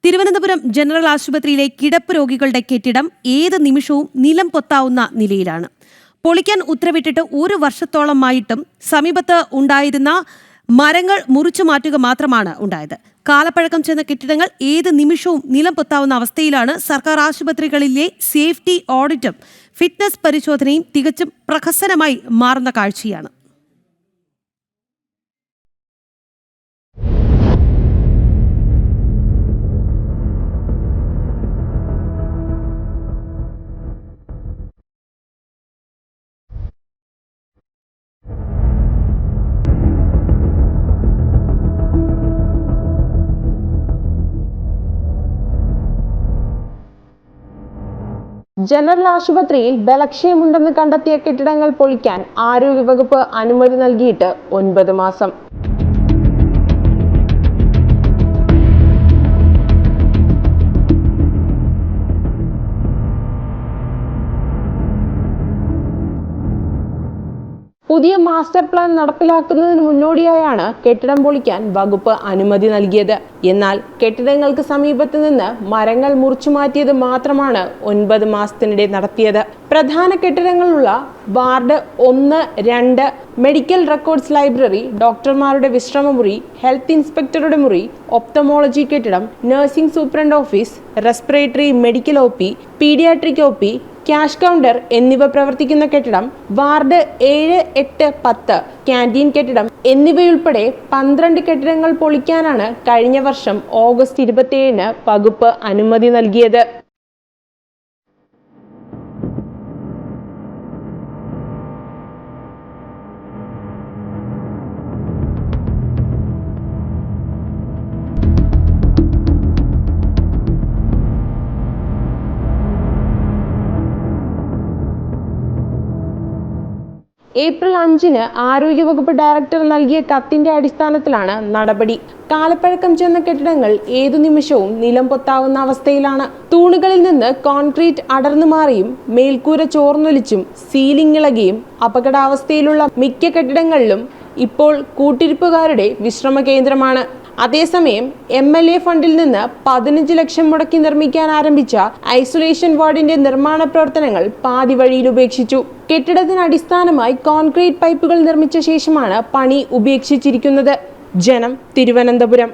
Thiruvananthapuram general ആശുപത്രിയിലെ കിടപ്പ് രോഗികളുടെ കെട്ടിടം ഏത് നിമിഷവും നിലം പൊത്താവുന്ന നിലയിലാണ്. പൊളിക്കാൻ ഉത്തരവിട്ടിട്ട് 1 വർഷത്തോളമായിട്ടും സമീപത്ത് ഉണ്ടായിരുന്ന മരങ്ങൾ മുറിച്ചു മാറ്റുക മാത്രമാണ് ഉണ്ടായത്. കാലപ്പഴക്കം ചെന്ന കെട്ടിടങ്ങൾ ഏത് നിമിഷവും നിലം പൊത്താവുന്ന അവസ്ഥയിലാണ്. സർക്കാർ ആശുപത്രികളിലെ സേഫ്റ്റി ഓഡിറ്റും ഫിറ്റ്നസ് പരിശോധനയും തികച്ചും പ്രഹസനമായി മാറുന്ന കാഴ്ചയാണ്. ജനറൽ ആശുപത്രിയിൽ ബലക്ഷയമുണ്ടെന്ന് കണ്ടെത്തിയ കെട്ടിടങ്ങൾ പൊളിക്കാൻ ആരോഗ്യവകുപ്പ് അനുമതി നൽകിയിട്ട് 9 മാസം. പുതിയ മാസ്റ്റർ പ്ലാൻ നടപ്പിലാക്കുന്നതിന് മുന്നോടിയായാണ് കെട്ടിടം പൊളിക്കാൻ വകുപ്പ് അനുമതി നൽകിയത്. എന്നാൽ കെട്ടിടങ്ങൾക്ക് സമീപത്ത് നിന്ന് മരങ്ങൾ മുറിച്ചു മാറ്റിയത് മാത്രമാണ് 9 മാസത്തിനിടെ നടത്തിയത്. പ്രധാന കെട്ടിടങ്ങളുള്ള വാർഡ് 1, 2, മെഡിക്കൽ റെക്കോർഡ്സ് ലൈബ്രറി, ഡോക്ടർമാരുടെ വിശ്രമമുറി, ഹെൽത്ത് ഇൻസ്പെക്ടറുടെ മുറി, ഒപ്തമോളജി കെട്ടിടം, nursing superintendent office, respiratory medical OP, paediatric OP, cash counter എന്നിവ പ്രവർത്തിക്കുന്ന കെട്ടിടം, വാർഡ് 7, 8, 10, ക്യാൻറ്റീൻ കെട്ടിടം എന്നിവയുൾപ്പെടെ 12 കെട്ടിടങ്ങൾ പൊളിക്കാനാണ് കഴിഞ്ഞ വർഷം ഓഗസ്റ്റ് 27-ന് വകുപ്പ് അനുമതി നൽകിയത്. ഏപ്രിൽ 5-ന് ആരോഗ്യവകുപ്പ് ഡയറക്ടർ നൽകിയ കത്തിന്റെ അടിസ്ഥാനത്തിലാണ് നടപടി. കാലപ്പഴക്കം ചെന്ന കെട്ടിടങ്ങൾ ഏതു നിമിഷവും നിലം പൊത്താവുന്ന അവസ്ഥയിലാണ്. തൂണുകളിൽ നിന്ന് കോൺക്രീറ്റ് അടർന്നു മാറിയും മേൽക്കൂര ചോർന്നൊലിച്ചും സീലിംഗ് ഇളകിയും അപകടാവസ്ഥയിലുള്ള മിക്ക കെട്ടിടങ്ങളിലും ഇപ്പോൾ കൂട്ടിരിപ്പുകാരുടെ വിശ്രമ കേന്ദ്രമാണ്. അതേസമയം MLA ഫണ്ടിൽ നിന്ന് 15 ലക്ഷം മുടക്കി നിർമ്മിക്കാൻ ആരംഭിച്ച ഐസൊലേഷൻ വാർഡിന്റെ നിർമ്മാണ പ്രവർത്തനങ്ങൾ പാതി വഴിയിൽ ഉപേക്ഷിച്ചു. കെട്ടിടത്തിന് അടിസ്ഥാനമായി കോൺക്രീറ്റ് പൈപ്പുകൾ നിർമ്മിച്ച ശേഷമാണ് പണി ഉപേക്ഷിച്ചിരിക്കുന്നത്. ജനം, തിരുവനന്തപുരം.